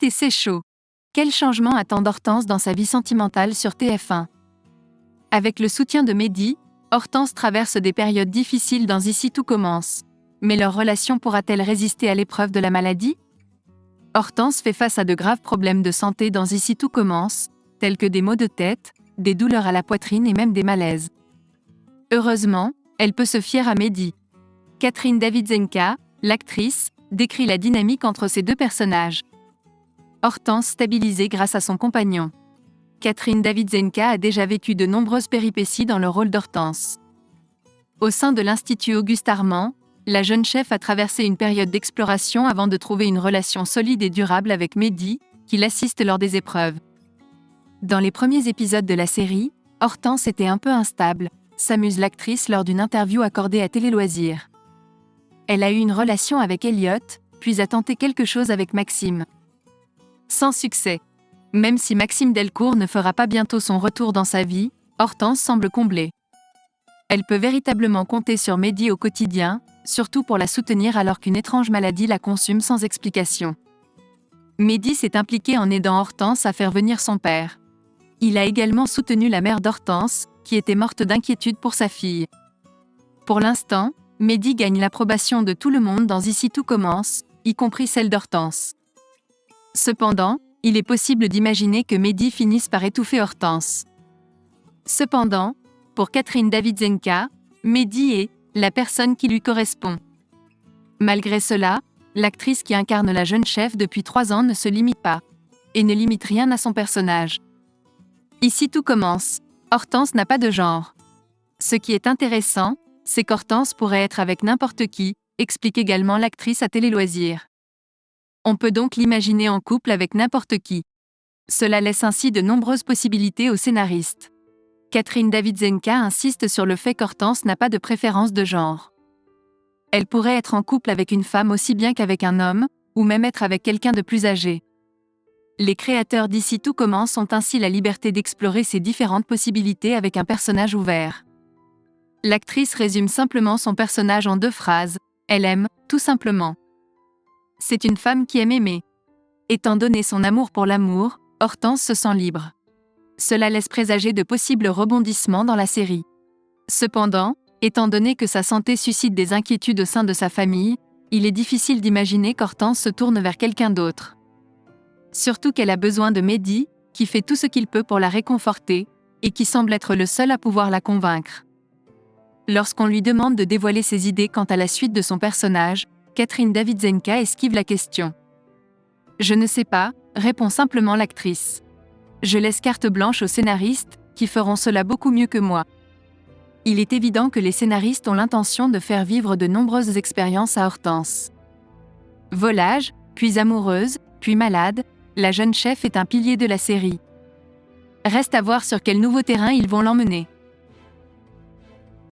TC Show. Quel changement attend Hortense dans sa vie sentimentale sur TF1? Avec le soutien de Mehdi, Hortense traverse des périodes difficiles dans Ici tout commence. Mais leur relation pourra-t-elle résister à l'épreuve de la maladie? Hortense fait face à de graves problèmes de santé dans Ici tout commence, tels que des maux de tête, des douleurs à la poitrine et même des malaises. Heureusement, elle peut se fier à Mehdi. Catherine Davidzenka, l'actrice, décrit la dynamique entre ces deux personnages. Hortense stabilisée grâce à son compagnon. Catherine Davidzenka a déjà vécu de nombreuses péripéties dans le rôle d'Hortense. Au sein de l'Institut Auguste Armand, la jeune chef a traversé une période d'exploration avant de trouver une relation solide et durable avec Mehdi, qui l'assiste lors des épreuves. Dans les premiers épisodes de la série, Hortense était un peu instable, s'amuse l'actrice lors d'une interview accordée à Télé Loisirs. Elle a eu une relation avec Elliot, puis a tenté quelque chose avec Maxime. Sans succès. Même si Maxime Delcourt ne fera pas bientôt son retour dans sa vie, Hortense semble comblée. Elle peut véritablement compter sur Mehdi au quotidien, surtout pour la soutenir alors qu'une étrange maladie la consume sans explication. Mehdi s'est impliqué en aidant Hortense à faire venir son père. Il a également soutenu la mère d'Hortense, qui était morte d'inquiétude pour sa fille. Pour l'instant, Mehdi gagne l'approbation de tout le monde dans Ici tout commence, y compris celle d'Hortense. Cependant, il est possible d'imaginer que Mehdi finisse par étouffer Hortense. Cependant, pour Catherine Davidzenka, Mehdi est la personne qui lui correspond. Malgré cela, l'actrice qui incarne la jeune chef depuis 3 ans ne se limite pas, et ne limite rien à son personnage. Ici tout commence, Hortense n'a pas de genre. Ce qui est intéressant, c'est qu'Hortense pourrait être avec n'importe qui, explique également l'actrice à Télé Loisirs. On peut donc l'imaginer en couple avec n'importe qui. Cela laisse ainsi de nombreuses possibilités aux scénaristes. Catherine Davidzenka insiste sur le fait qu'Hortense n'a pas de préférence de genre. Elle pourrait être en couple avec une femme aussi bien qu'avec un homme, ou même être avec quelqu'un de plus âgé. Les créateurs d'Ici tout commence ont ainsi la liberté d'explorer ces différentes possibilités avec un personnage ouvert. L'actrice résume simplement son personnage en 2 phrases, elle aime, tout simplement. C'est une femme qui aime aimer. Étant donné son amour pour l'amour, Hortense se sent libre. Cela laisse présager de possibles rebondissements dans la série. Cependant, étant donné que sa santé suscite des inquiétudes au sein de sa famille, il est difficile d'imaginer qu'Hortense se tourne vers quelqu'un d'autre. Surtout qu'elle a besoin de Mehdi, qui fait tout ce qu'il peut pour la réconforter, et qui semble être le seul à pouvoir la convaincre. Lorsqu'on lui demande de dévoiler ses idées quant à la suite de son personnage, Catherine Davidzenka esquive la question. « Je ne sais pas », répond simplement l'actrice. « Je laisse carte blanche aux scénaristes, qui feront cela beaucoup mieux que moi. » Il est évident que les scénaristes ont l'intention de faire vivre de nombreuses expériences à Hortense. Volage, puis amoureuse, puis malade, la jeune chef est un pilier de la série. Reste à voir sur quel nouveau terrain ils vont l'emmener.